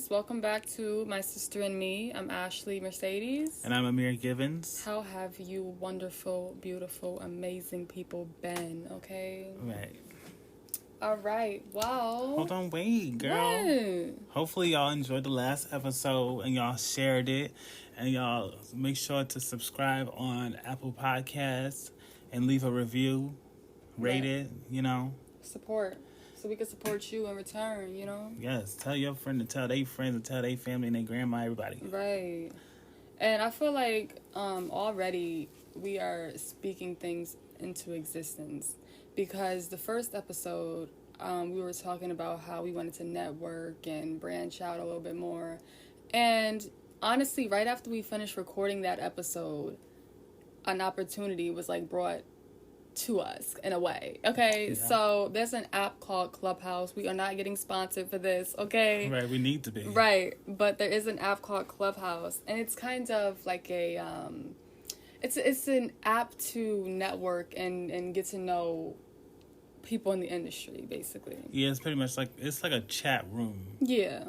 guys. Welcome back to My Sister and Me. I'm Ashlee Mercedes. And I'm Amir Givens. How have you wonderful, beautiful, amazing people been, okay? Right. All right, well... Hold on, wait, girl. What? Hopefully y'all enjoyed the last episode and y'all shared it. And y'all make sure to subscribe on Apple Podcasts and leave a review. Rate it, Support. So we can support you in return, Yes, tell your friend to tell their friends and tell their family and their grandma, everybody. Right. And I feel like already we are speaking things into existence. Because the first episode, we were talking about how we wanted to network and branch out a little bit more. And honestly, right after we finished recording that episode, an opportunity was brought to us in a way. Okay, yeah. So there's an app called Clubhouse. We are not getting sponsored for this, okay? Right, we need to be. Right, but there is an app called Clubhouse, and it's kind of like a it's an app to network and get to know people in the industry, basically. Yeah, it's pretty much it's like a chat room. Yeah.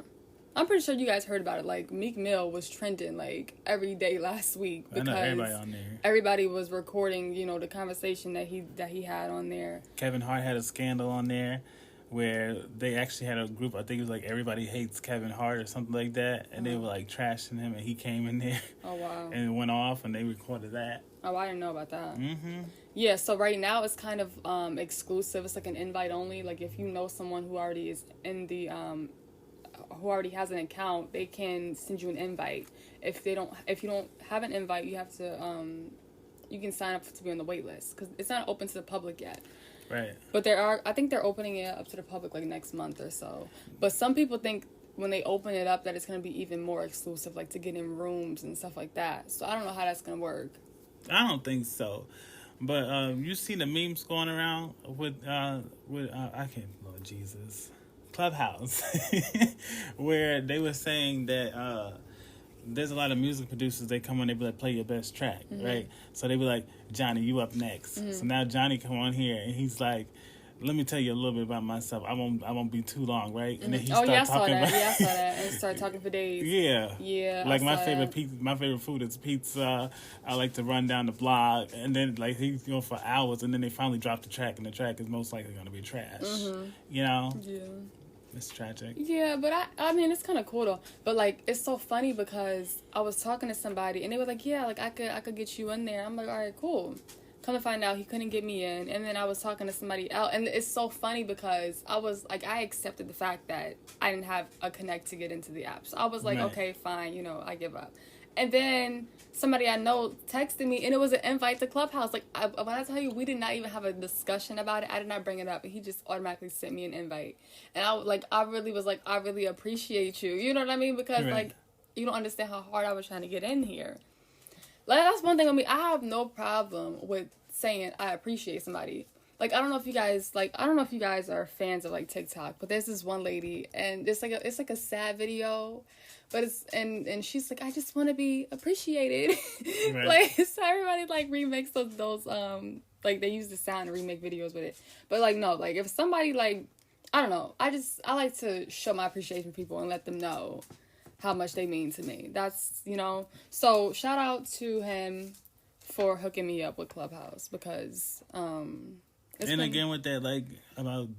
I'm pretty sure you guys heard about it. Meek Mill was trending every day last week because I know everybody on there. Everybody was recording, the conversation that he had on there. Kevin Hart had a scandal on there where they actually had a group. I think it was Everybody Hates Kevin Hart or something like that, and they were trashing him, and he came in there. Oh wow! And it went off, and they recorded that. Oh, I didn't know about that. Mm-hmm. Yeah, so right now it's kind of exclusive. It's an invite only. If you know someone who already is in the who already has an account, they can send you an invite. If you don't have an invite, you have to you can sign up to be on the wait list because it's not open to the public yet. Right. But I think they're opening it up to the public next month or so. But some people think when they open it up that it's going to be even more exclusive, to get in rooms and stuff like that. So I don't know how that's going to work. I don't think so. But you see the memes going around with I can't, Lord Jesus, Clubhouse, where they were saying that there's a lot of music producers, they come on, they be play your best track, mm-hmm. right? So they be like, Johnny, you up next. Mm-hmm. So now Johnny come on here and he's like, let me tell you a little bit about myself. I won't be too long, right? Mm-hmm. And then he started talking about... I saw that. And start talking for days. Yeah. Yeah. My favorite food is pizza. I like to run down the block. And then he's going for hours, and then they finally drop the track, and the track is most likely going to be trash. Mm-hmm. Yeah. It's tragic. Yeah, but I mean, it's kind of cool though. But it's so funny because I was talking to somebody and they were like, yeah, I could get you in there. I'm like, all right, cool. Come to find out, he couldn't get me in. And then I was talking to somebody else, and it's so funny because I was I accepted the fact that I didn't have a connect to get into the app. So I was like, okay, fine, I give up. And then somebody I know texted me, and it was an invite to Clubhouse. When I tell you, we did not even have a discussion about it. I did not bring it up. He just automatically sent me an invite. And I really appreciate you. You know what I mean? Because, you don't understand how hard I was trying to get in here. That's one thing with me. I have no problem with saying I appreciate somebody. I don't know if you guys are fans of TikTok, but there's this one lady, and it's a sad video, but and she's like, I just want to be appreciated. Right. So everybody remakes those they use the sound to remake videos with it. But no, if somebody I don't know, I like to show my appreciation for people and let them know how much they mean to me. That's, so shout out to him for hooking me up with Clubhouse because again with that about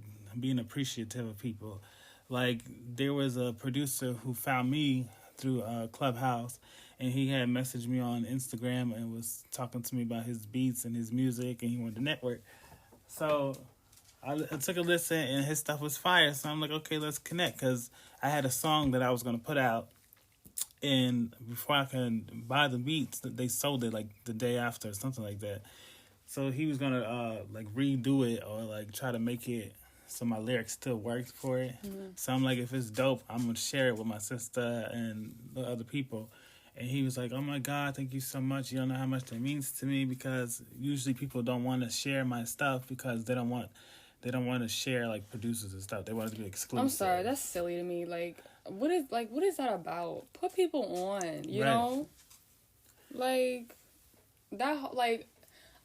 being appreciative of people, there was a producer who found me through Clubhouse, and he had messaged me on Instagram and was talking to me about his beats and his music, and he wanted to network. So I took a listen, and his stuff was fire. So I'm like, okay, let's connect, because I had a song that I was going to put out, and before I could buy the beats, they sold it the day after or something like that. So he was going to redo it or try to make it so my lyrics still worked for it. Mm-hmm. So I'm like, if it's dope, I'm going to share it with my sister and the other people. And he was like, oh my God, thank you so much. You don't know how much that means to me, because usually people don't want to share my stuff because they don't want to share producers and stuff. They want it to be exclusive. I'm sorry, that's silly to me. What is that about? Put people on, you know?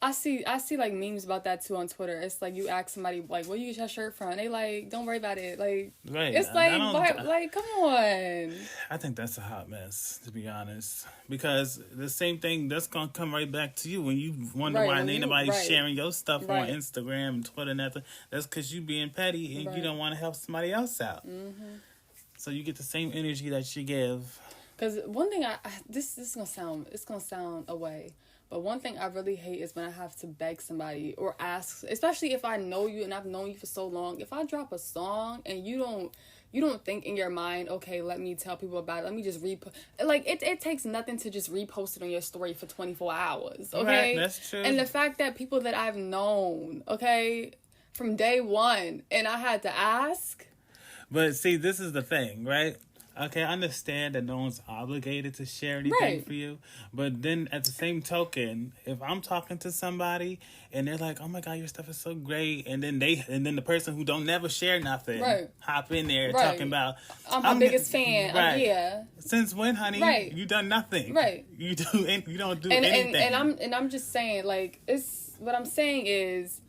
I see like memes about that too on Twitter. It's like you ask somebody like, where you get your shirt from? They like, don't worry about it. Like, right. It's like come on. I think that's a hot mess, to be honest, because the same thing that's gonna come right back to you when you wonder why ain't nobody sharing your stuff on Instagram and Twitter and that. That's because you being petty and you don't want to help somebody else out. Mm-hmm. So you get the same energy that you give. Because one thing this is gonna sound away. But one thing I really hate is when I have to beg somebody or ask, especially if I know you and I've known you for so long. If I drop a song and you don't think in your mind, okay, let me tell people about it. Let me just like it takes nothing to just repost it on your story for 24 hours. Okay, right, that's true. And the fact that people that I've known, okay, from day one, and I had to ask. But see, this is the thing, right? Okay, I understand that no one's obligated to share anything for you. But then at the same token, if I'm talking to somebody and they're like, oh my God, your stuff is so great. And then the person who don't never share nothing hop in there talking about, I'm my biggest fan. Yeah. Since when, honey? Right. You done nothing. Right. You don't do anything. And I'm just saying, like, what I'm saying is,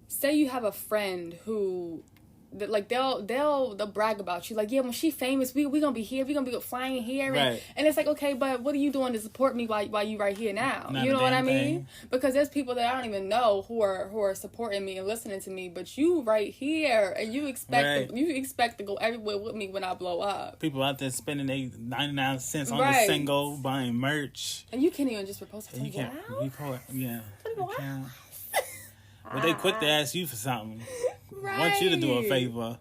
say you have a friend who, like, they'll brag about you, like, yeah, when she famous, we gonna be here, we gonna be flying here, and it's like, okay, but what are you doing to support me while you right here now? You know what I mean? Because there's people that I don't even know who are supporting me and listening to me, but you right here, and you expect to go everywhere with me when I blow up. People out there spending 99 cents on a single, buying merch, and you can't even just propose to you can't. But they quick to ask you for something. Want you to do a favor.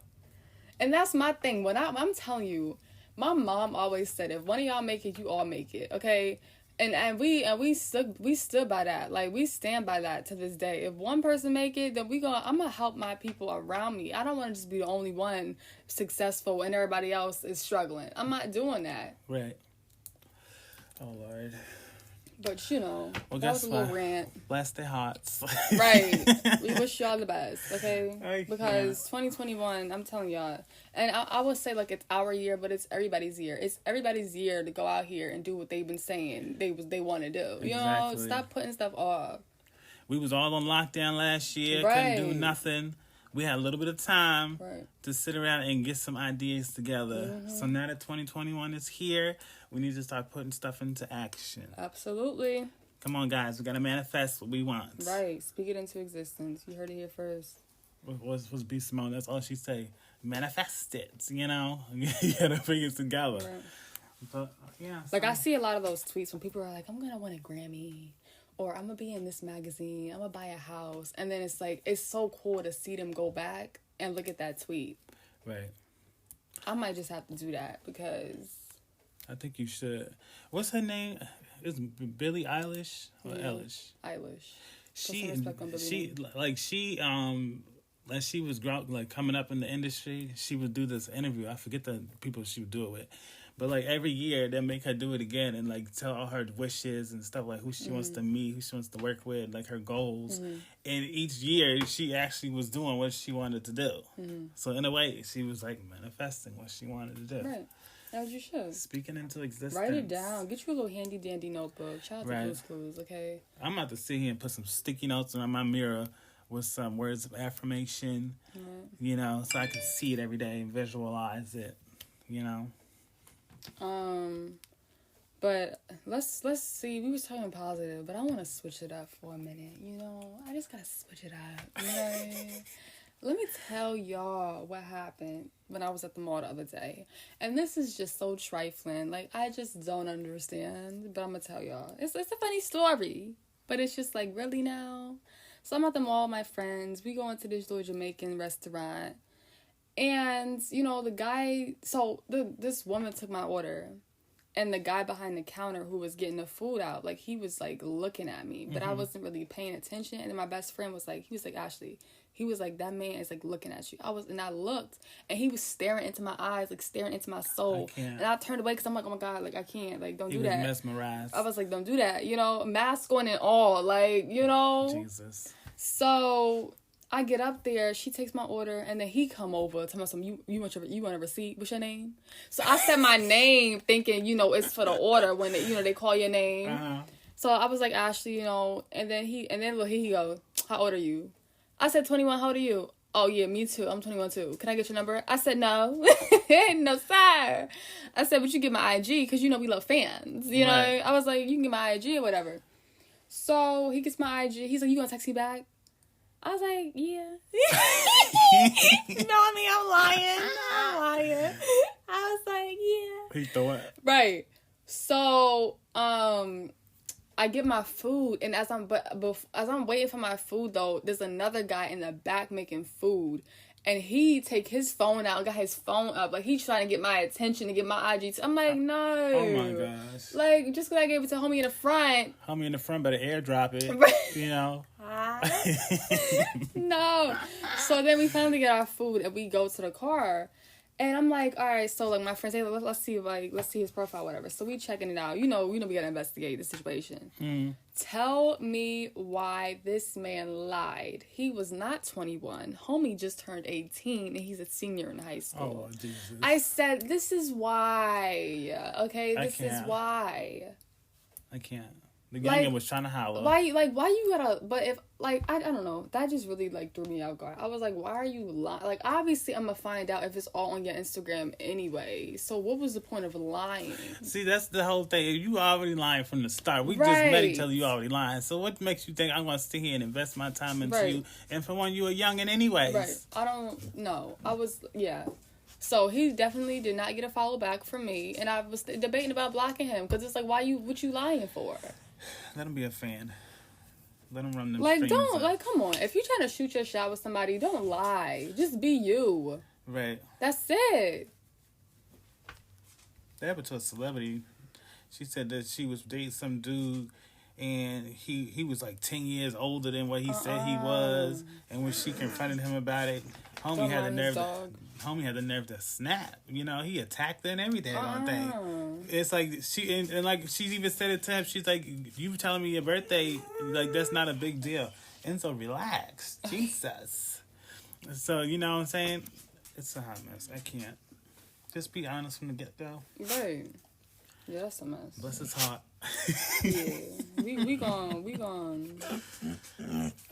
And that's my thing. When I'm telling you, my mom always said, if one of y'all make it, you all make it. Okay? And we stood by that. Like, we stand by that to this day. If one person make it, then I'm gonna help my people around me. I don't want to just be the only one successful and everybody else is struggling. I'm not doing that. Right. Oh Lord. But, that was a little rant. Bless their hearts. Right. We wish y'all the best, okay? Because 2021, I'm telling y'all, and I would say, like, it's our year, but it's everybody's year. It's everybody's year to go out here and do what they've been saying they want to do. Exactly. Stop putting stuff off. We was all on lockdown last year. Couldn't do nothing. We had a little bit of time to sit around and get some ideas together. Mm-hmm. So now that 2021 is here, we need to start putting stuff into action. Absolutely. Come on, guys. We got to manifest what we want. Right. Speak it into existence. You heard it here first. What's B. Simone? That's all she say. Manifest it, You got to bring it together. Right. But, yeah. Like, I see a lot of those tweets when people are like, I'm going to win a Grammy. Or I'm going to be in this magazine. I'm going to buy a house. And then it's like, it's so cool to see them go back and look at that tweet. Right. I might just have to do that because... I think you should. What's her name? Is Billie Eilish or Eilish? Eilish. She as she was coming up in the industry, she would do this interview. I forget the people she would do it with. But, like, every year, they make her do it again and, like, tell all her wishes and stuff, like, who she wants to meet, who she wants to work with, like, her goals. Mm-hmm. And each year, she actually was doing what she wanted to do. Mm-hmm. So, in a way, she was, like, manifesting what she wanted to do. Right. As you should. Speaking into existence. Write it down. Get you a little handy-dandy notebook. Shout out to Blue's Clues, okay? I'm about to sit here and put some sticky notes on my mirror with some words of affirmation, so I can see it every day and visualize it, But let's see. We was talking positive, but I want to switch it up for a minute. I just gotta switch it up. Let me tell y'all what happened when I was at the mall the other day, and this is just so trifling. Like, I just don't understand, but I'm gonna tell y'all. It's a funny story, but it's just like, really now. So I'm at the mall with my friends. We go into this little Jamaican restaurant, and the guy. So this woman took my order. And the guy behind the counter who was getting the food out, like, he was, like, looking at me. But I wasn't really paying attention. And then my best friend was like, Ashlee. He was like, that man is, like, looking at you. And I looked. And he was staring into my eyes, like, staring into my soul. And I turned away because I'm like, oh, my God, like, I can't. Like, don't do that. He was mesmerized. I was like, don't do that. Mask on and all. Like, Jesus. So... I get up there, she takes my order, and then he come over, tell me you want a receipt? What's your name? So I said my name, thinking, it's for the order when they call your name. Uh-huh. So I was like, Ashley, and then look, here he go. How old are you? I said 21. How old are you? Oh, yeah, me too. I'm 21 too. Can I get your number? I said, no. No, sir. I said, but you get my IG because, we love fans. You know? I was like, you can get my IG or whatever. So he gets my IG. He's like, you going to text me back? I was like, yeah. No, I'm lying. I was like, yeah. He throw it. Right. So, I get my food, and as I'm waiting for my food though, there's another guy in the back making food, and he take his phone out, got his phone up, like he's trying to get my attention to get my IG. I'm like, no. Oh my gosh. Like just because I gave it to homie in the front. Homie in the front better airdrop it. No. So then we finally get our food and we go to the car. And I'm like, all right, so like my friends say, let's see his profile, whatever. So we checking it out. We gotta investigate the situation. Mm. Tell me why this man lied. He was not 21. Homie just turned 18 and he's a senior in high school. Oh, Jesus. I said, this is why. Okay, this is why. I can't. The youngin was trying to holler. Why you gotta, but if, I don't know, that just really, threw me out guard. I was like, why are you lying? Like, obviously, I'm gonna find out if it's all on your Instagram anyway, so what was the point of lying? See, that's the whole thing. You already lying from the start. We just met each other, you already lying. So what makes you think I'm gonna sit here and invest my time into you? And for one, you a youngin anyways. Right. I don't know. So he definitely did not get a follow back from me, and I was debating about blocking him, because it's like, what you lying for? Let him be a fan. Let him run them come on. If you're trying to shoot your shot with somebody, don't lie. Just be you. Right. That's it. That happened to a celebrity. She said that she was dating some dude, and he was 10 years older than what he said he was. And when she confronted him about it, homie had the nerve to snap. He attacked her and everything on thing. It's like she's even said it to him. She's like, you telling me your birthday, that's not a big deal. And so relax. Jesus. So, you know what I'm saying? It's a hot mess. I can't. Just be honest from the get-go. Right. Yeah, that's a mess. Plus it's hot. Yeah. We gone.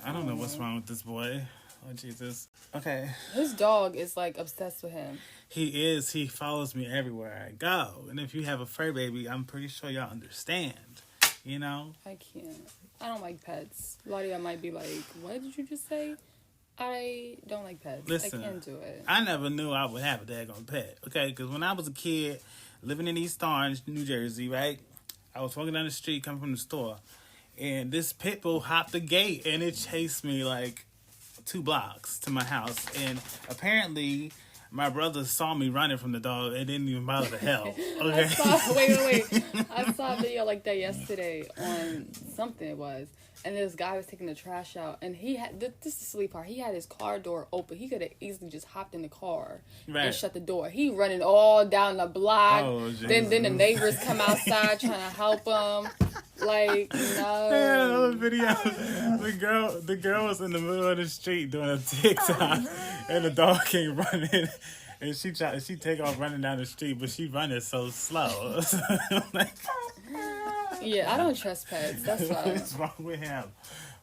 I don't know what's wrong with this boy. Oh, Jesus. Okay. His dog is, obsessed with him. He is. He follows me everywhere I go. And if you have a fur baby, I'm pretty sure y'all understand. I can't. I don't like pets. A lot of y'all might be like, what did you just say? I don't like pets. Listen, I can't do it. I never knew I would have a daggone pet. Okay? Because when I was a kid, living in East Orange, New Jersey, right? I was walking down the street, coming from the store. And this pit bull hopped the gate, and it chased me 2 blocks to my house, and apparently my brother saw me running from the dog. It didn't even bother the hell. Okay. Wait. I saw a video like that yesterday on something it was, and this guy was taking the trash out, and he had this is the silly part. He had his car door open. He could have easily just hopped in the car and shut the door. He running all down the block. Oh, then the neighbors come outside trying to help him. No. Yeah, another video. The girl was in the middle of the street doing a TikTok, and the dog came running, and she take off running down the street, but she running so slow. Yeah, I don't trust pets. That's why. What's wrong with him?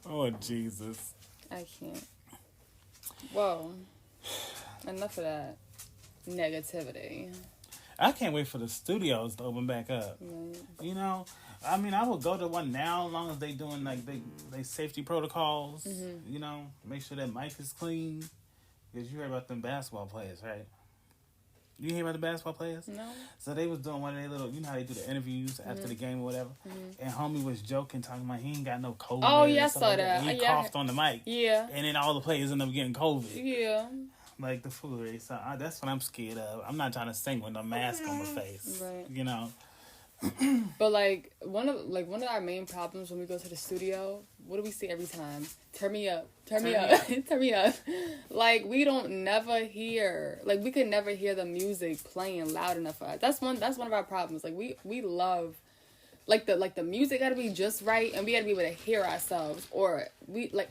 Oh, Jesus. I can't. Well, enough of that negativity. I can't wait for the studios to open back up. Right. I will go to one now as long as they doing they safety protocols. Mm-hmm. Make sure that mic is clean. Because you heard about them basketball players, right? You hear about the basketball players? No. So they was doing one of their little, how they do the interviews after the game or whatever. Mm-hmm. And homie was joking, talking about he ain't got no COVID. Oh, yeah, I saw that. He coughed on the mic. Yeah. And then all the players end up getting COVID. Yeah. The foolery. So that's what I'm scared of. I'm not trying to sing with no mask on my face. Right. But one of our main problems when we go to the studio, what do we see every time? Turn me up. Turn me up. Turn me up. We don't never hear we could never hear the music playing loud enough for us. That's one of our problems. We love the music gotta be just right, and we gotta be able to hear ourselves, or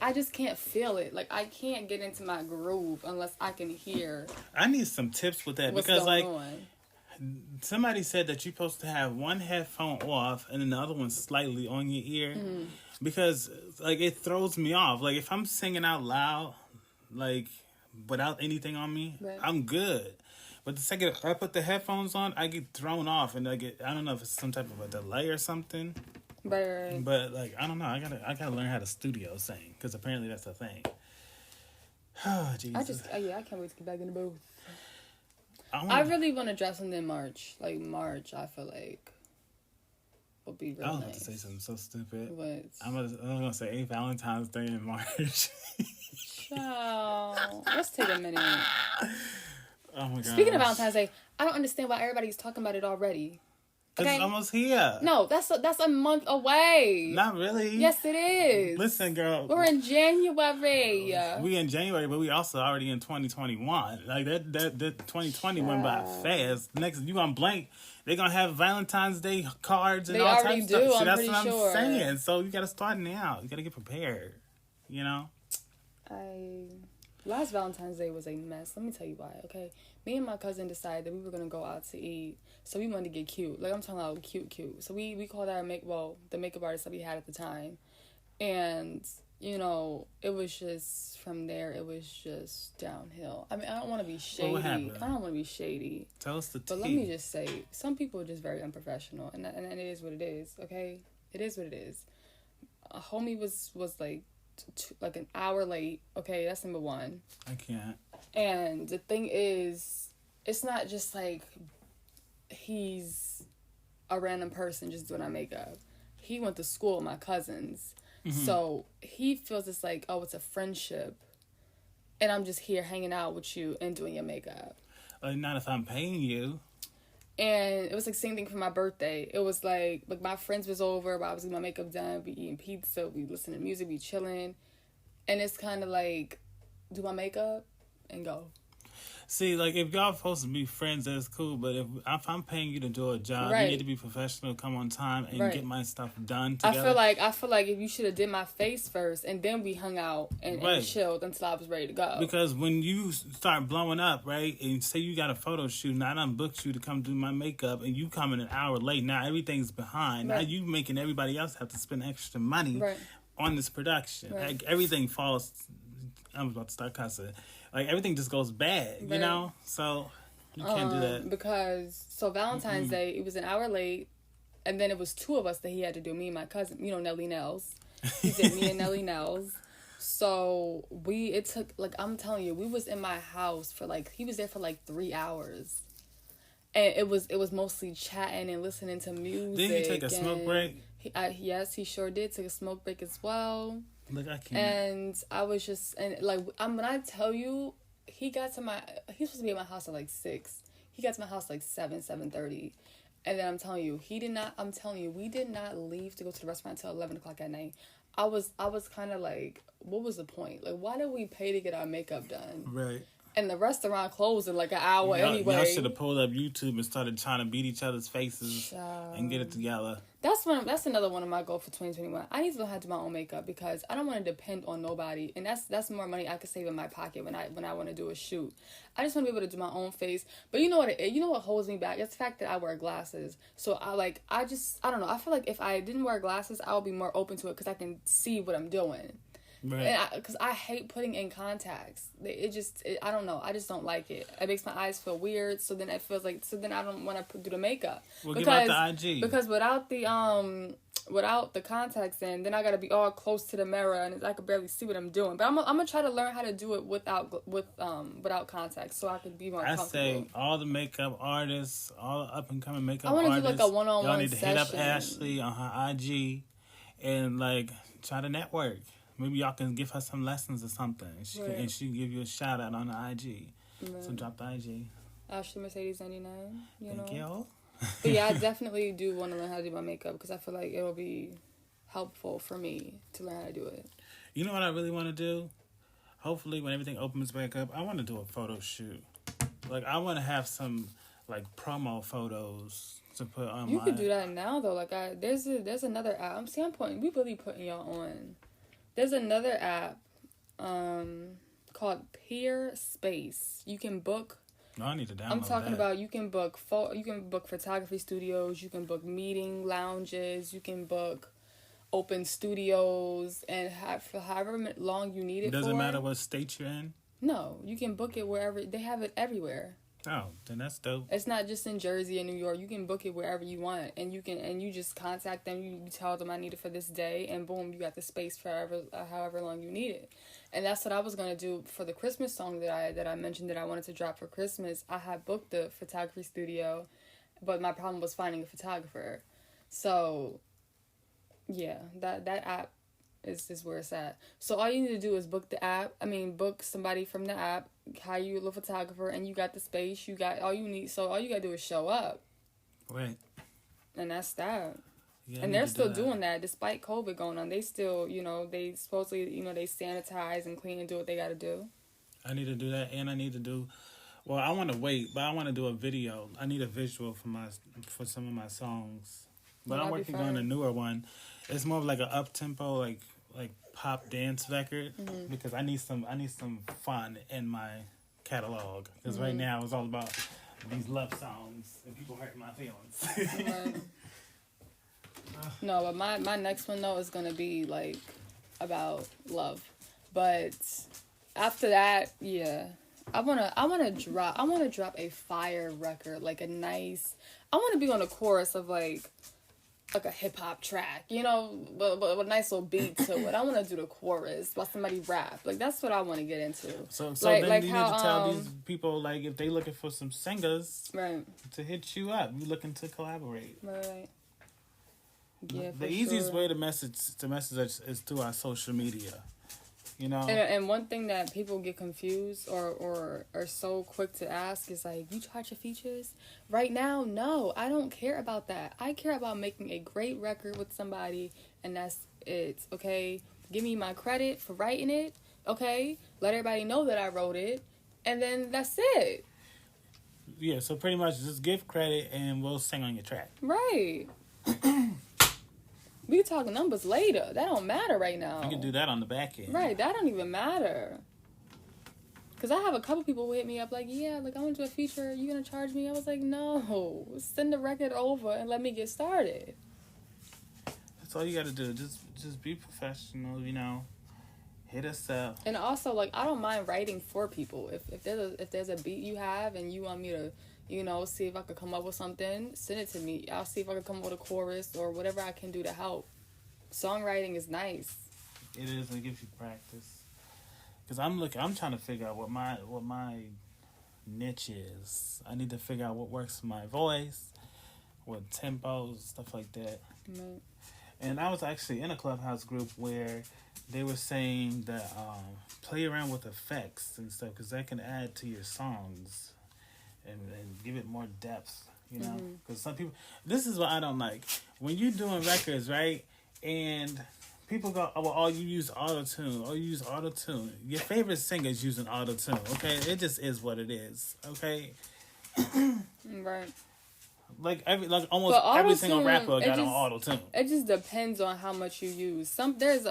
I just can't feel it. I can't get into my groove unless I can hear. I need some tips with that what's because going on. somebody said that you're supposed to have one headphone off and then the other one slightly on your ear. Mm-hmm. Because, like, it throws me off. Like, if I'm singing out loud, like, without anything on me, right, I'm good. But the second I put the headphones on, I get thrown off, and I don't know if it's some type of a delay or something. Right. But, like, I don't know. I gotta learn how to studio sing, because apparently that's a thing. Oh, Jesus. I can't wait to get back in the booth. I really want to dress them in March. Like, March, I feel like will be really nice. I was about to say something so stupid. What? I'm gonna say Valentine's Day in March. Child. Let's take a minute. Oh my god. Speaking of Valentine's Day, I don't understand why everybody's talking about it already. Okay? It's almost here. No, that's a month away. Not really. Yes, it is. Listen, girl. We're in January. We in January, but we also already in 2021. Like that 2020 went by fast. Next, you gonna blank. They're gonna have Valentine's Day cards and all types of stuff. See, that's what I'm saying. So you gotta start now. You gotta get prepared. You know. Last Valentine's Day was a mess. Let me tell you why, okay? Me and my cousin decided that we were going to go out to eat. So we wanted to get cute. Like, I'm talking about cute. So we called our the makeup artist that we had at the time. And, you know, it was just, from there, it was just downhill. I mean, I don't want to be shady. What happened? I don't want to be shady. Tell us the tea. But let me just say, some people are just very unprofessional. And it is what it is, okay? It is what it is. A homie was like, like an hour late. Okay, that's number one. I can't. And the thing is, it's not just like he's a random person just doing our makeup. He went to school with my cousins. Mm-hmm. So he feels it's like, oh, it's a friendship. And I'm just here hanging out with you and doing your makeup. Not if I'm paying you. And it was like same thing for my birthday. It was like my friends was over, but I was getting my makeup done. We eating pizza, we listening to music, we chilling. And it's kind of like, do my makeup and go. See, like, if y'all supposed to be friends, that's cool. But if I'm paying you to do a job, right, you need to be professional, come on time, and right, get my stuff done together. I feel like if you should have did my face first, and then we hung out and chilled until I was ready to go. Because when you start blowing up, right, and say you got a photo shoot, and I done booked you to come do my makeup, and you coming an hour late, now everything's behind. Right. Now you making everybody else have to spend extra money on this production. Right. Like, everything falls... I'm about to start cussing. Like, everything just goes bad, you know? So, you can't do that. Because, so Valentine's Day, it was an hour late, and then it was two of us that he had to do, me and my cousin, you know, Nelly Nels. He did me and Nelly Nels. So, it took, like, I'm telling you, we was in my house for, like, he was there for, like, 3 hours. And it was mostly chatting and listening to music. Didn't he take a smoke break? Yes, he sure did take a smoke break as well. Look, I can't. And I was just, and like, when I tell you, he was supposed to be at my house at like 6. He got to my house like 7:30. And then we did not leave to go to the restaurant until 11 o'clock at night. I was kind of like, what was the point? Like, why did we pay to get our makeup done? Right. And the restaurant closed in like an hour anyway. Y'all should have pulled up YouTube and started trying to beat each other's faces and get it together. That's another one of my goals for 2021. I need to learn how to do my own makeup because I don't want to depend on nobody. And that's more money I could save in my pocket when I want to do a shoot. I just want to be able to do my own face. But you know what holds me back? It's the fact that I wear glasses. So I don't know. I feel like if I didn't wear glasses, I would be more open to it because I can see what I'm doing. Right. Because I hate putting in contacts. I don't know. I just don't like it. It makes my eyes feel weird. So then it feels like. So then I don't want to do the makeup. Well, give out the IG. Because without the contacts in, then I gotta be all close to the mirror and I could barely see what I'm doing. But I'm gonna try to learn how to do it without contacts so I could be more comfortable. I say all the makeup artists, all the up and coming makeup artists. I want to do like a one-on-one y'all need to session. hit up Ashlee on her IG and like try to network. Maybe y'all can give her some lessons or something. She can give you a shout out on the IG. Right. So drop the IG. Ashlee Mercedes 99. Thank you. But yeah, I definitely do want to learn how to do my makeup because I feel like it'll be helpful for me to learn how to do it. You know what I really want to do? Hopefully, when everything opens back up, I want to do a photo shoot. Like, I want to have some like promo photos to put on. You could do that now though. Like, there's another app. We really putting y'all on. There's another app called Peer Space. You can book No, I need to download I'm talking that. about you can book photography studios, you can book meeting lounges, you can book open studios, and for however long you need it. Doesn't matter what state you're in. No, you can book it wherever. They have it everywhere. Oh, then that's dope. It's not just in Jersey and New York. You can book it wherever you want, and you just contact them. You tell them I need it for this day, and boom, you got the space for however long you need it. And that's what I was gonna do for the Christmas song that I mentioned that I wanted to drop for Christmas. I had booked the photography studio, but my problem was finding a photographer. So, yeah, that app is where it's at. So all you need to do is book somebody from the app, hire you a little photographer, and you got the space. You got all you need. So all you gotta do is show up. Right. And that's that. Yeah, and they're still doing that despite COVID going on. They still, they supposedly, they sanitize and clean and do what they gotta do. I need to do that, and I need to do. Well, I want to wait, but I want to do a video. I need a visual for some of my songs. But I'm working on a newer one. It's more of like an up tempo, like pop dance record, because I need some fun in my catalog. Because right now it's all about these love songs and people hurting my feelings. Right. No, but my next one though is gonna be like about love. But after that, yeah, I wanna drop a fire record, like a nice. I wanna be on the chorus of like a hip hop track, with a nice little beat to it. I want to do the chorus while somebody rap. Like that's what I want to get into. So then you need to tell these people, like, if they looking for some singers, right, to hit you up. You looking to collaborate, right? Yeah, the easiest way to message us is through our social media. And one thing that people get confused or are so quick to ask is like, you charge for features? Right now, no, I don't care about that. I care about making a great record with somebody, and that's it, okay? Give me my credit for writing it, okay? Let everybody know that I wrote it, and then that's it. Yeah, so pretty much just give credit and we'll sing on your track. Right. We can talk numbers later. That don't matter right now. You can do that on the back end. Right, that don't even matter. Because I have a couple people who hit me up like, yeah, like, I want to do a feature. You going to charge me? I was like, no. Send the record over and let me get started. That's all you got to do. Just be professional, Hit us up. And also, like, I don't mind writing for people. If there's a beat you have and you want me to, see if I could come up with something, send it to me. I'll see if I can come up with a chorus or whatever I can do to help. Songwriting is nice. It is. It gives you practice. Because I'm trying to figure out what my niche is. I need to figure out what works for my voice, what tempos, stuff like that. Mm-hmm. And I was actually in a Clubhouse group where they were saying that play around with effects and stuff, because that can add to your songs. And give it more depth, because some people, this is what I don't like, when you're doing records, right, and people go, oh, you use auto-tune, your favorite singer's using auto-tune, okay, it just is what it is, okay. Right. Like almost every single rapper got on auto-tune. It just depends on how much you use. There's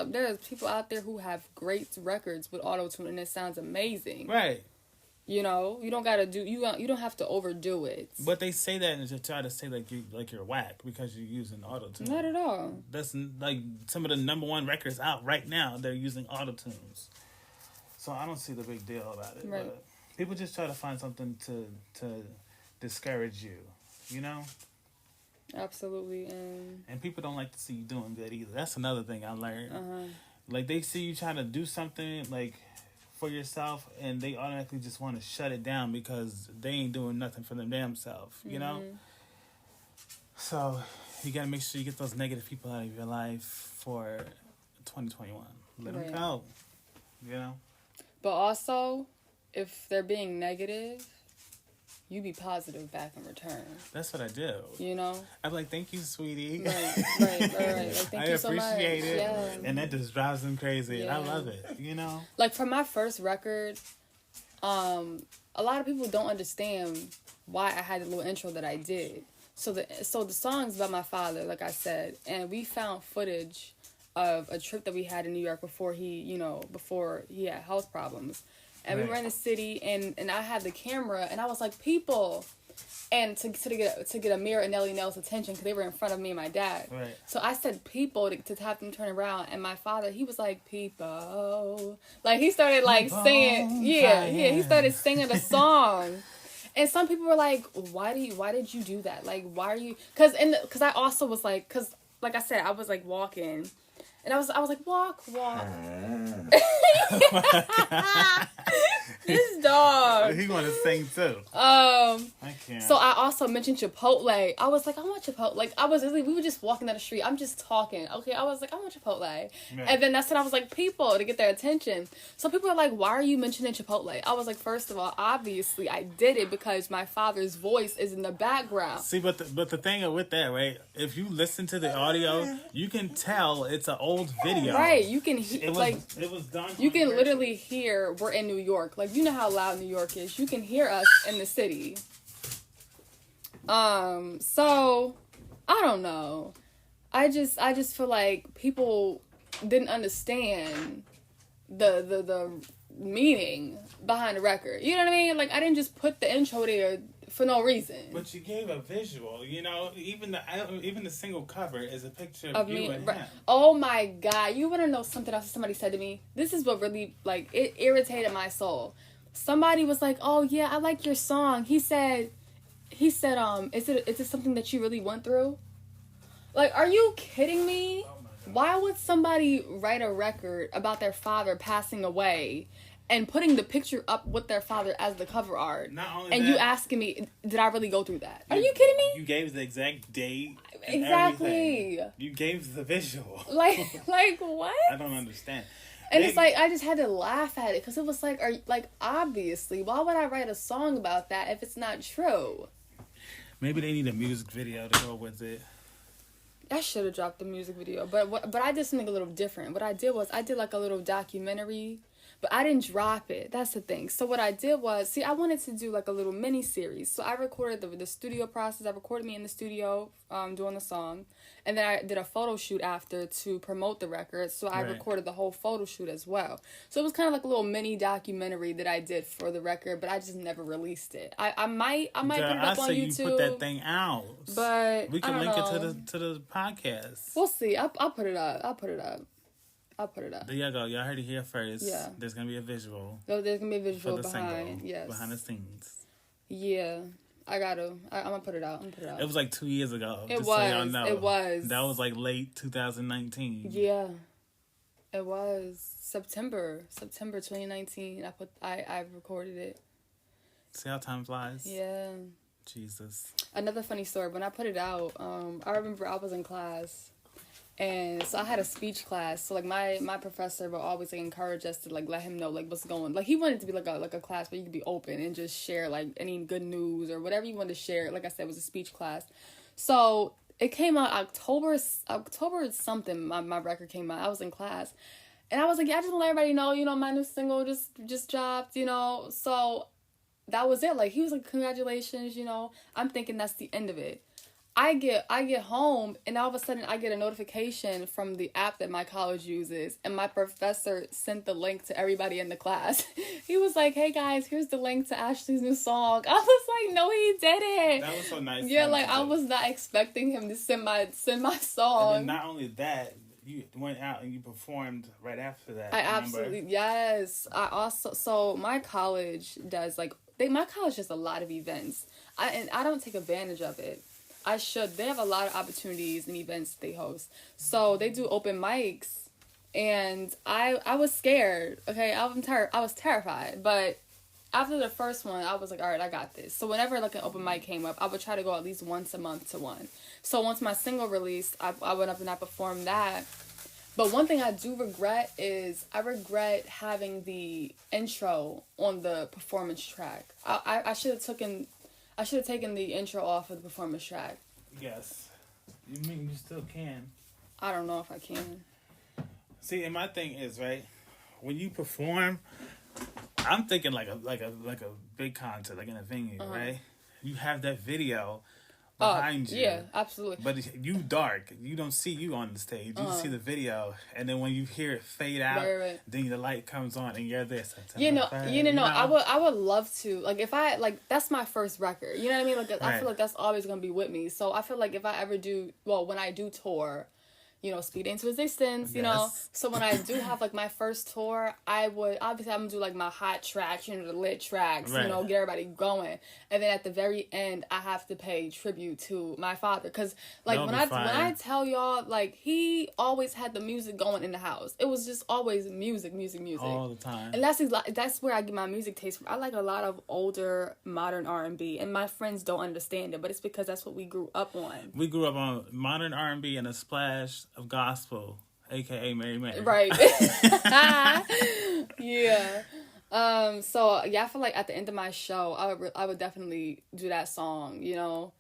people out there who have great records with auto-tune and it sounds amazing, right. You don't gotta you don't have to overdo it. But they say that to try to say you're whack because you're using auto-tune. Not at all. That's like some of the number one records out right now. They're using auto-tunes, so I don't see the big deal about it. Right. But people just try to find something to discourage you, Absolutely, and people don't like to see you doing good either. That's another thing I learned. Like they see you trying to do something like for yourself, and they automatically just want to shut it down because they ain't doing nothing for them damn self, So you gotta make sure you get those negative people out of your life for 2021. Let them go, But also, if they're being negative, you be positive back in return. That's what I do. I'm like, thank you, sweetie. Right. Like, thank you so much. I appreciate it. Yeah. And that just drives them crazy. And I love it, Like, for my first record, a lot of people don't understand why I had the little intro that I did. So the song's about my father, like I said, and we found footage of a trip that we had in New York before he had health problems. And we were in the city, and I had the camera, and I was like, people. And to get Amir and Nelly Nell's attention, because they were in front of me and my dad. Right. So I said people to have them turn around, and my father, he was like, people. Like, he started, like, singing. Yeah, he started singing the song. And some people were like, why did you do that? Like, why are you... Because I also was like... Because, like I said, I was, like, walking... And I was like, walk. This dog. He want to sing too. I can't. So I also mentioned Chipotle. I was like, I want Chipotle. Like, we were just walking down the street. I'm just talking. Okay, I was like, I want Chipotle. Right. And then that's when I was like, people, to get their attention. So people are like, why are you mentioning Chipotle? I was like, first of all, obviously I did it because my father's voice is in the background. See, but the thing with that, right? If you listen to the audio, you can tell it's an old video. Right, you can it was done. You can literally hear we're in New York. Like, you know how loud New York is. You can hear us in the city. So I don't know. I just feel like people didn't understand the meaning behind the record. You know what I mean? Like, I didn't just put the intro there for no reason. But you gave a visual, you know. Even the single cover is a picture of you and him. Oh my God! You want to know something else somebody said to me? This is what really, like, it irritated my soul. Somebody was like, "Oh yeah, I like your song." He said, is it something that you really went through? Like, are you kidding me? Oh, why would somebody write a record about their father passing away and putting the picture up with their father as the cover art? Not only and that, you asking me, did I really go through that? Are you kidding me? You gave the exact date. Exactly. Everything. You gave the visual. Like what? I don't understand. And it's like, I just had to laugh at it because it was like, obviously, why would I write a song about that if it's not true? Maybe they need a music video to go with it. I should have dropped the music video, but I did something a little different. What I did was I did like a little documentary, but I didn't drop it. That's the thing. So what I did was, I wanted to do like a little mini series. So I recorded the studio process. I recorded me in the studio doing the song, and then I did a photo shoot after to promote the record. So I recorded the whole photo shoot as well. So it was kind of like a little mini documentary that I did for the record, but I just never released it. I might put it up on YouTube. You put that thing out, but we can link it to the podcast. We'll see. I'll put it up. There you go. Y'all heard it here first. Yeah. There's gonna be a visual. No, there's gonna be a visual behind. Yes. Behind the scenes. Yeah. I'm gonna put it out. It was like 2 years ago. It was. So y'all know. It was. That was like late 2019. Yeah. It was September 2019. I recorded it. See how time flies? Yeah. Jesus. Another funny story. When I put it out, I remember I was in class. And so I had a speech class. So, like, my professor would always, like, encourage us to, like, let him know, like, what's going on. Like, he wanted it to be, like a class where you could be open and just share, like, any good news or whatever you wanted to share. Like I said, it was a speech class. So, it came out October something, my record came out. I was in class. And I was like, yeah, I just want to let everybody know, my new single just dropped, So, that was it. Like, he was like, congratulations, I'm thinking that's the end of it. I get home, and all of a sudden I get a notification from the app that my college uses, and my professor sent the link to everybody in the class. He was like, hey guys, here's the link to Ashlee's new song. I was like, no, he didn't. That was so nice. Yeah, like, I was not expecting him to send my song. And then not only that, you went out and you performed right after that. Absolutely, yes. So my college does, like, my college does a lot of events. I don't take advantage of it. I should. They have a lot of opportunities and events they host. So they do open mics, and I was scared. Okay, I was terrified. But after the first one, I was like, all right, I got this. So whenever like an open mic came up, I would try to go at least once a month to one. So once my single released, I went up and I performed that. But one thing I do regret is I regret having the intro on the performance track. I should have taken the intro off of the performance track. Yes. You mean you still can? I don't know if I can. See, and my thing is, right, when you perform, I'm thinking like a big concert, like in a venue, right? You have that video, behind you. Yeah, absolutely. But you dark. You don't see you on the stage. You see the video, and then when you hear it fade out, then the light comes on, and you're there. I would love to, like, if I, like, that's my first record. You know what I mean? Like, I feel like that's always gonna be with me. So I feel like if I ever do, well, when I do tour, you know, speed into existence, you know. So when I do have, like, my first tour, I would, obviously, I'm going to do, like, my hot tracks, you know, the lit tracks, you know, get everybody going. And then at the very end, I have to pay tribute to my father. Because, like, when I tell y'all, like, he always had the music going in the house. It was just always music. All the time. And that's where I get my music taste from. I like a lot of older, modern R&B. And my friends don't understand it, but it's because that's what we grew up on. We grew up on modern R&B and a splash of gospel, aka Mary Mary. Right. Yeah. So yeah, I feel like at the end of my show, I would definitely do that song. You know,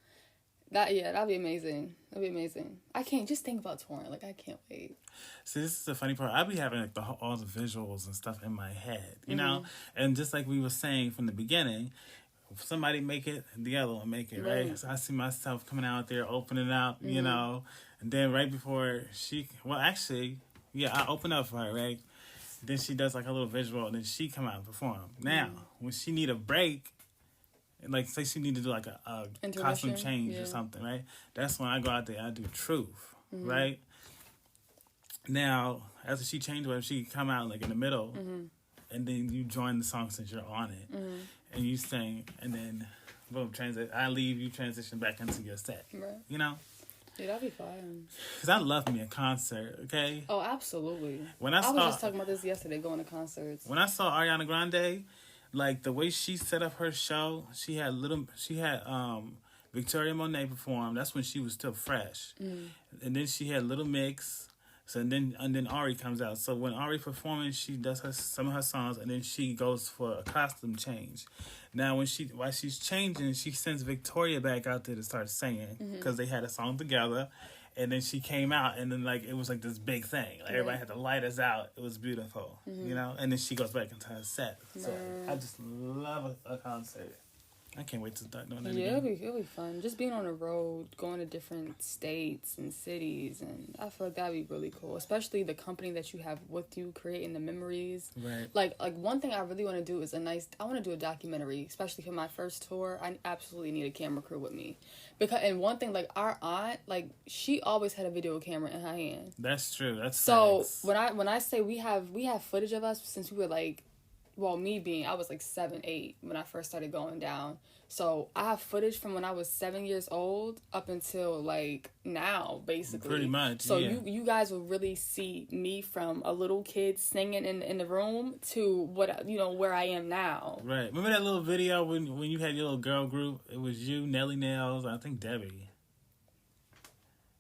that'd be amazing. That'd be amazing. I can't just think about touring. Like, I can't wait. See, this is the funny part. I be having like all the visuals and stuff in my head, you know, and just like we were saying from the beginning. If somebody make it, the other one make it, right? So I see myself coming out there, opening up, you know, and then right before I open up for her, right? Then she does like a little visual, and then she come out and perform. Now, when she need a break, like say she need to do like a costume change or something, right? That's when I go out there, I do Truth, right? Now, after she changed whatever, she come out like in the middle, and then you join the song since you're on it. And you sing, and then, boom, I leave, you transition back into your set. Right. You know? Yeah, that'd be fun. Because I love me a concert, okay? Oh, absolutely. I was just talking about this yesterday, going to concerts. When I saw Ariana Grande, like, the way she set up her show, she had Victoria Monet perform. That's when she was still fresh. And then she had Little Mix. So and then Ari comes out. So when Ari performing, she does some of her songs, and then she goes for a costume change. Now while she's changing, she sends Victoria back out there to start singing because they had a song together, and then she came out, and then like it was like this big thing. Like everybody had to light us out. It was beautiful, you know. And then she goes back into her set. So I just love a concert. I can't wait to start doing that again. It'll be fun. Just being on the road, going to different states and cities, and I feel like that'd be really cool. Especially the company that you have with you, creating the memories. Right. Like one thing I really want to do is I want to do a documentary, especially for my first tour. I absolutely need a camera crew with me. And one thing, like our aunt, like she always had a video camera in her hand. That's true. That's so facts. when I say we have footage of us since we were like, well, I was like 7, 8 when I first started going down. So I have footage from when I was 7 years old up until like now, basically. Pretty much. So you guys will really see me from a little kid singing in the room to what, you know, where I am now. Right. Remember that little video when you had your little girl group? It was you, Nelly Nails, I think Debbie.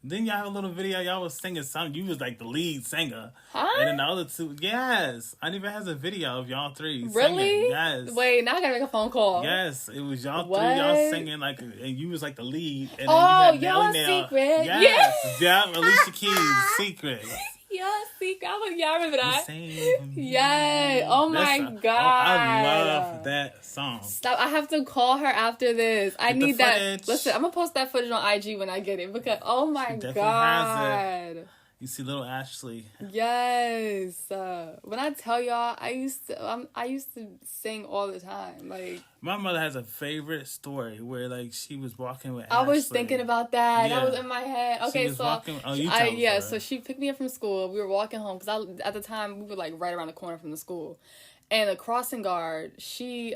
Then y'all have a little video, y'all was singing something. You was like the lead singer. Huh? And then the other two, yes. I even has a video of y'all three really? singing. Yes. Wait, now I gotta make a phone call. Yes, it was y'all three, y'all singing like, and you was like the lead. And oh, then you had Nelly Secret. Yes. Yeah, Alicia Keys, Secret. Y'all Secret. I remember that. Same. Yay. Oh my God. I love that song. Stop. I have to call her after this. I need that. Footage. Listen, I'm going to post that footage on IG when I get it because, oh my God. You see little Ashlee. Yes. When I tell y'all, I used to sing all the time. Like, my mother has a favorite story where like she was walking with Ashlee. I was thinking about that. Yeah. That was in my head. Okay, so she picked me up from school. We were walking home because at the time we were like right around the corner from the school, and the crossing guard she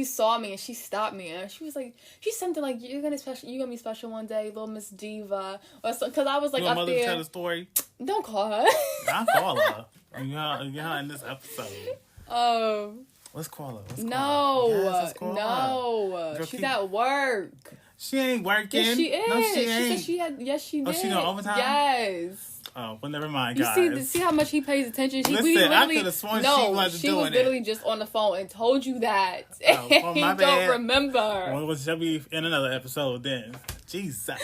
saw me and she stopped me and she was like, she's something like, you're gonna be special one day, little Miss Diva, or something. Because I was like, up there. Tell the story. Don't call her. I'll call her. You're in this episode. Let's call her. No. Girl, she's at work. She ain't working. Yes, she is. No, she ain't. Said she had. Yes, she did. Oh, she doing overtime? Yes. Oh, well, never mind, guys. You see how much he pays attention? Listen, I could have sworn she wasn't doing it. She was literally just on the phone and told you that. Oh, my bad. Don't remember. Well, she'll be in another episode then. Jesus.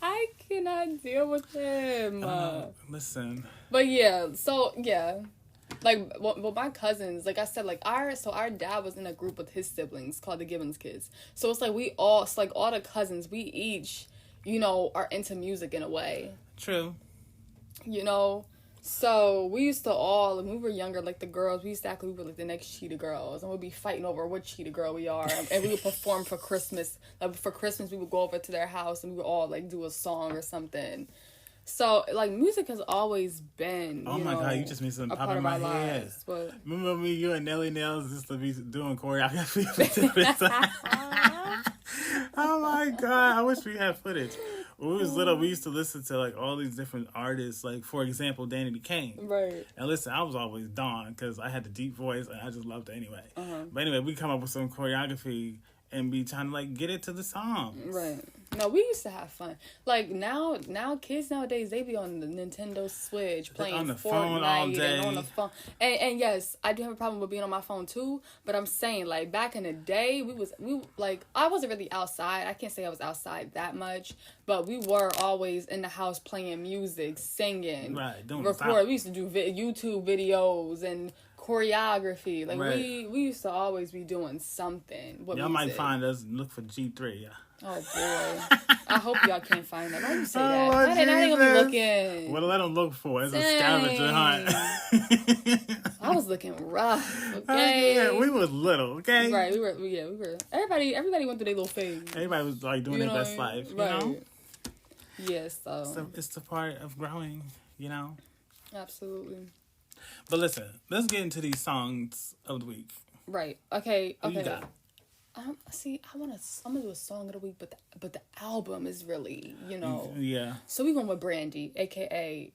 I cannot deal with him. Listen. But yeah, so yeah. Like, well, my cousins, like I said, like our dad was in a group with his siblings called the Gibbons kids. So it's like all the cousins, we each, are into music in a way. True. So we used to all, when we were younger, like the girls, we used to act like we were like the next Cheetah Girls, and we'd be fighting over what Cheetah Girl we are, and we would perform for Christmas. Like for Christmas, we would go over to their house and we would all like do a song or something. So like music has always been. Oh my God, you just made something pop in my head. Lives, but... Remember me, you and Nelly Nails used to be doing choreography for different times. Oh my God, I wish we had footage. When we was little, we used to listen to like all these different artists, like for example, Danny Kane. Right. And listen, I was always Dawn because I had the deep voice and I just loved it anyway. But anyway, we come up with some choreography and be trying to like get it to the songs. Right. No, we used to have fun. Like now kids nowadays, they be on the Nintendo Switch playing on the Fortnite phone all day. And on the phone. And yes, I do have a problem with being on my phone too. But I'm saying like back in the day, we like I wasn't really outside. I can't say I was outside that much, but we were always in the house playing music, singing, right? We used to do YouTube videos and choreography. Like right. we used to always be doing something. Y'all might find us. Look for G3. Yeah. Oh boy! I hope y'all can't find that. Why you say that? How they gonna be looking? What let them look for? It's a scavenger hunt. I was looking rough. Okay. Yeah, we was little. Okay. Right. We were. Everybody went through their little phase. Everybody was like doing their best life. Right. You know. Yes. So it's the part of growing. Absolutely. But listen, let's get into these songs of the week. Right. Okay. What you got? See, I'm gonna do a song of the week, but the album is really, Yeah. So we going with Brandy, aka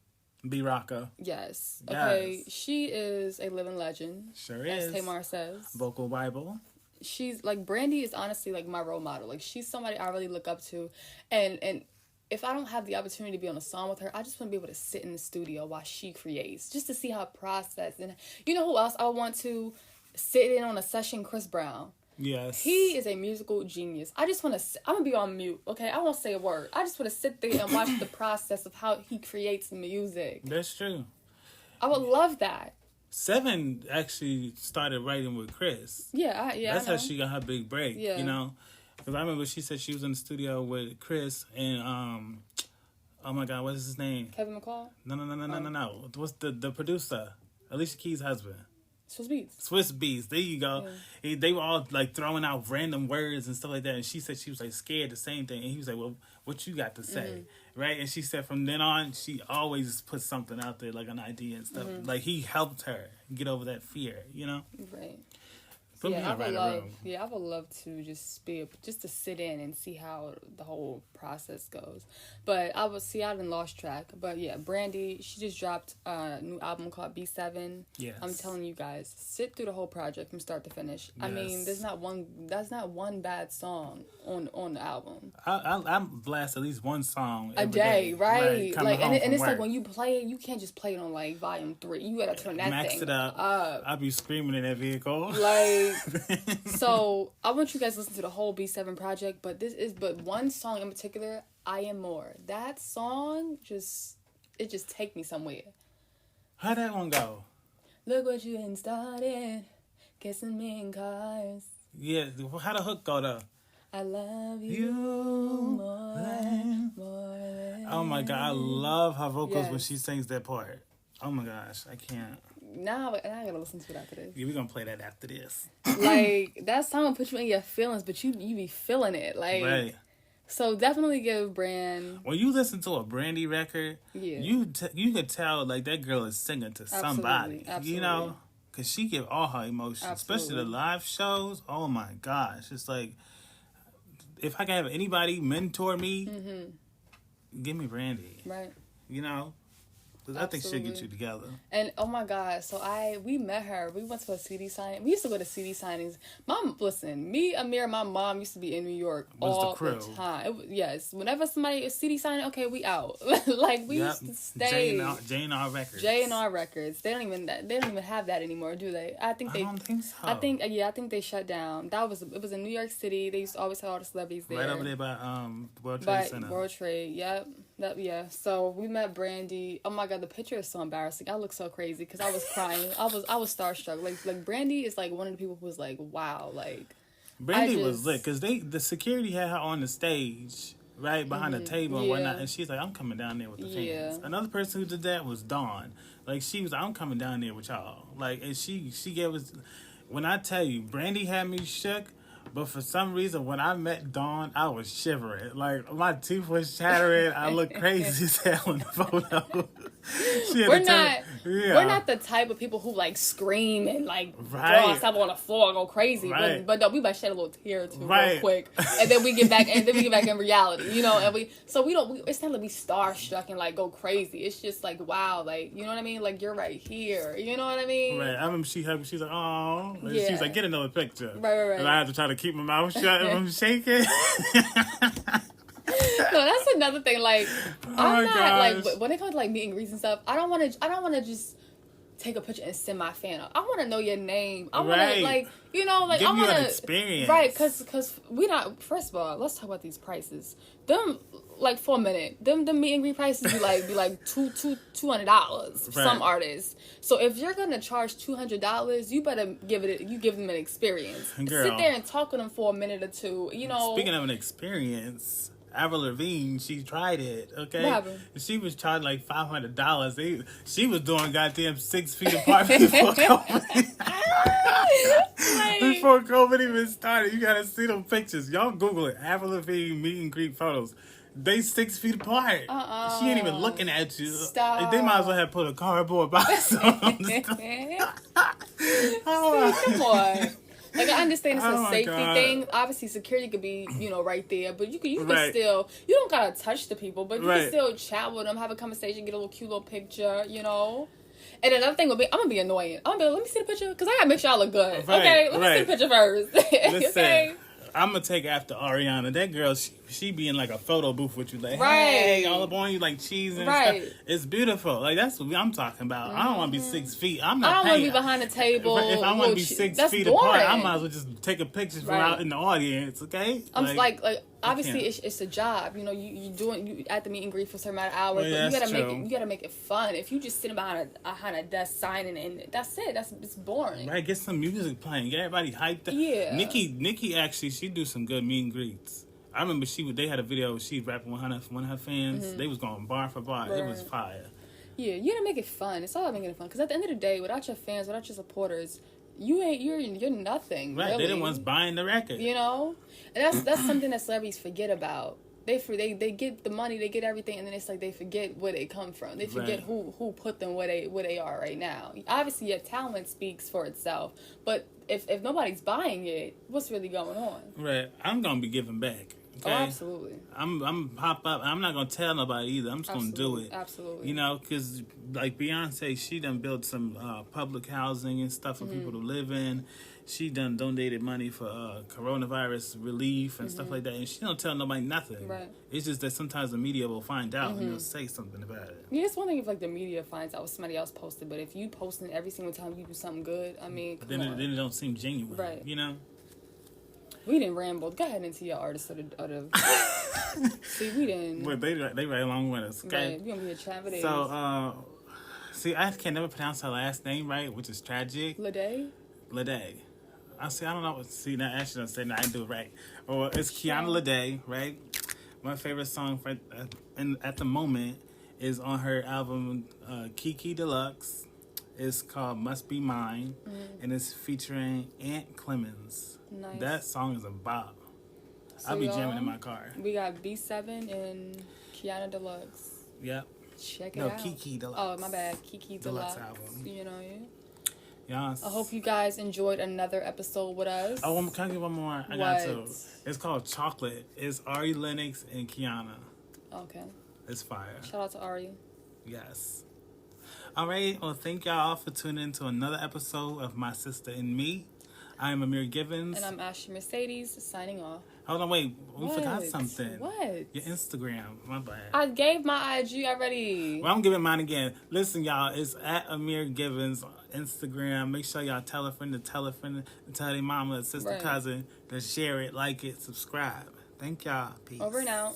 B Rocka. Yes. Okay. She is a living legend. Sure is. As Tamar says. Vocal Bible. She's like Brandy is honestly like my role model. Like she's somebody I really look up to, and if I don't have the opportunity to be on a song with her, I just want to be able to sit in the studio while she creates, just to see how process. And you know who else I want to sit in on a session? Chris Brown. Yes. He is a musical genius. I just want to... I'm going to be on mute, okay? I won't say a word. I just want to sit there and watch the process of how he creates music. That's true. I would love that. Seven actually started writing with Chris. Yeah. That's how she got her big break, yeah. Because I remember she said she was in the studio with Chris and, oh my God, what is his name? Kevin McCall? No. What's the producer? Alicia Keys' husband. Swiss Beats. There you go. Yeah. They were all like throwing out random words and stuff like that. And she said she was like scared the same thing. And he was like, well, what you got to say? Right? And she said from then on, she always put something out there, like an idea and stuff. Like he helped her get over that fear, Right. I would love to just to sit in and see how the whole process goes. But I didn't lost track. But yeah, Brandy, she just dropped a new album called B7. Yes. I'm telling you guys, sit through the whole project from start to finish. Yes. I mean, that's not one bad song on the album. I blast at least one song a day, right? Like and it's like when you play it, you can't just play it on like volume 3. You gotta turn that Max thing it up. I'll be screaming in that vehicle. Like so I want you guys to listen to the whole B7 project, but one song in particular, I Am More. That song just take me somewhere. How'd that one go? Look what you done started, kissing me in cars. Yeah, how the hook go though? I love you more than. Oh my God, I love her vocals when she sings that part. Oh my gosh, I can't. Now I gotta listen to it after this. Yeah, we're gonna play that after this. Like that song will put you in your feelings, but you be feeling it, like. Right. So definitely give Brand. When you listen to a Brandy record, you could tell like that girl is singing to somebody. Absolutely. Because she give all her emotions, especially the live shows. Oh my gosh, it's like if I can have anybody mentor me, give me Brandy. Right. Because I think she'll get you together. And oh my God, so we met her. We went to a CD signing. We used to go to CD signings. Me, Amir, my mom used to be in New York all the time. Yes, whenever somebody is CD signing, okay, we out. Like we used to stay. J&R Records. J&R Records. They don't even have that anymore, do they? I don't think so. I think they shut down. It was in New York City. They used to always have all the celebrities there. Right over there by World Trade Center. World Trade, yep. Yeah. So we met Brandy. Oh my god, the picture is so embarrassing. I look so crazy because I was crying. I was starstruck. Like Brandy is like one of the people who was like, wow, like. Brandy was lit because the security had her on the stage right behind the table and whatnot, and she's like, I'm coming down there with the fans. Another person who did that was Dawn. Like she was, I'm coming down there with y'all. Like, and she gave us. When I tell you, Brandy had me shook. But for some reason, when I met Dawn, I was shivering. Like, my teeth was chattering. I looked crazy as hell in the photo. We're not the type of people who, like, scream and, like, throw ourselves on the floor and go crazy. Right. But no, we might shed a little tear or two real quick. And then we get back in reality, you know? And it's not like we starstruck and, like, go crazy. It's just like, wow, like, you know what I mean? Like, you're right here. You know what I mean? Right. I remember she hugged me. She's like, oh. Yeah. She's like, get another picture. Right. And I had to try to keep my mouth shut and I'm shaking. No, that's another thing. Like, I'm not like when it comes to like meet and greets and stuff. I don't want to just take a picture and send my fan up. I want to know your name. I want to like give I want an experience, right? Because we not. First of all, let's talk about these prices. Them like for a minute. Them meet and greet prices be like $200 for some artists. So if you're gonna charge $200, you better give them an experience. Girl, sit there and talk to them for a minute or two. You know. Speaking of an experience. Avril Lavigne, she tried it, okay? What happened? She was charged like $500. She was doing goddamn 6 feet apart before COVID. Before COVID even started. You gotta see them pictures. Y'all Google it. Avril Lavigne meet and greet photos. They 6 feet apart. She ain't even looking at you. Stop. Like, they might as well have put a cardboard box on them. Come on. Like, I understand it's a safety thing. Obviously, security could be, right there. But you can still, you don't gotta touch the people, but you can still chat with them, have a conversation, get a little cute little picture, And another thing would be, I'm gonna be annoying. I'm gonna be like, let me see the picture, because I gotta make sure I look good. Okay, let me see the picture first. Listen, okay? I'm gonna take after Ariana. That girl, she be in like a photo booth with you, like, hey, all up on you, like cheese and stuff. It's beautiful. Like, that's what I'm talking about. I don't want to be 6 feet. I don't want to be behind the table. If I want to be 6 feet apart, I might as well just take a picture from out in the audience. Okay, I'm like obviously it's a job. You at the meet and greet for a certain amount of hours, but you gotta make it fun. If you just sitting behind a desk signing and that's it, it's boring. Right, get some music playing, get everybody hyped up. Yeah, Nikki actually she do some good meet and greets. I remember they had a video where she rapping with one of her fans. They was going bar for bar. Right. It was fire. Yeah, you gotta make it fun. It's all about making it fun. Because at the end of the day, without your fans, without your supporters, you're nothing. Right, really. they're the ones buying the record. And that's something that celebrities forget about. They get the money, they get everything, and then it's like they forget where they come from. They forget who put them where they are right now. Obviously, your talent speaks for itself, but if nobody's buying it, what's really going on? Right, I'm gonna be giving back. Okay? Oh, absolutely. I'm pop up. I'm not gonna tell nobody either. I'm just gonna do it. Absolutely. Because like Beyonce, she done built some public housing and stuff for people to live in. She done donated money for coronavirus relief and stuff like that, and she don't tell nobody nothing. Right. It's just that sometimes the media will find out and they'll say something about it. Yeah, it's one thing if like the media finds out what somebody else posted, but if you posting every single time you do something good, I mean, then it don't seem genuine. Right. We didn't ramble. Go ahead into your artist of the See, we didn't. Well, they right along with us. Okay. Right. We gonna be a chat with So, see, I can never pronounce her last name right, which is tragic. Lede. I don't know. See, now Ashley done said, no, I didn't do it right. Or it's Kiana Lede, right? My favorite song at the moment is on her album Kiki Deluxe. It's called Must Be Mine, and it's featuring Ant Clemens. Nice. That song is a bop. So I'll be jamming in my car. We got B7 and Kiana Deluxe. Yep. Check it out. No, Kiki Deluxe. Oh, my bad. Kiki Deluxe album. Yes. I hope you guys enjoyed another episode with us. Oh, can I get one more? I got to. It's called Chocolate. It's Ari Lennox and Kiana. Okay. It's fire. Shout out to Ari. Yes. All right. Well, thank y'all for tuning in to another episode of My Sister and Me. I am Amir Givens. And I'm Ashlee Mercedes, signing off. Hold on, wait. We forgot something. What? Your Instagram. My bad. I gave my IG already. Well, I'm giving mine again. Listen, y'all. It's at Amir Givens on Instagram. Make sure y'all tell a friend, and tell their mama, sister, cousin to share it, like it, subscribe. Thank y'all. Peace. Over and out.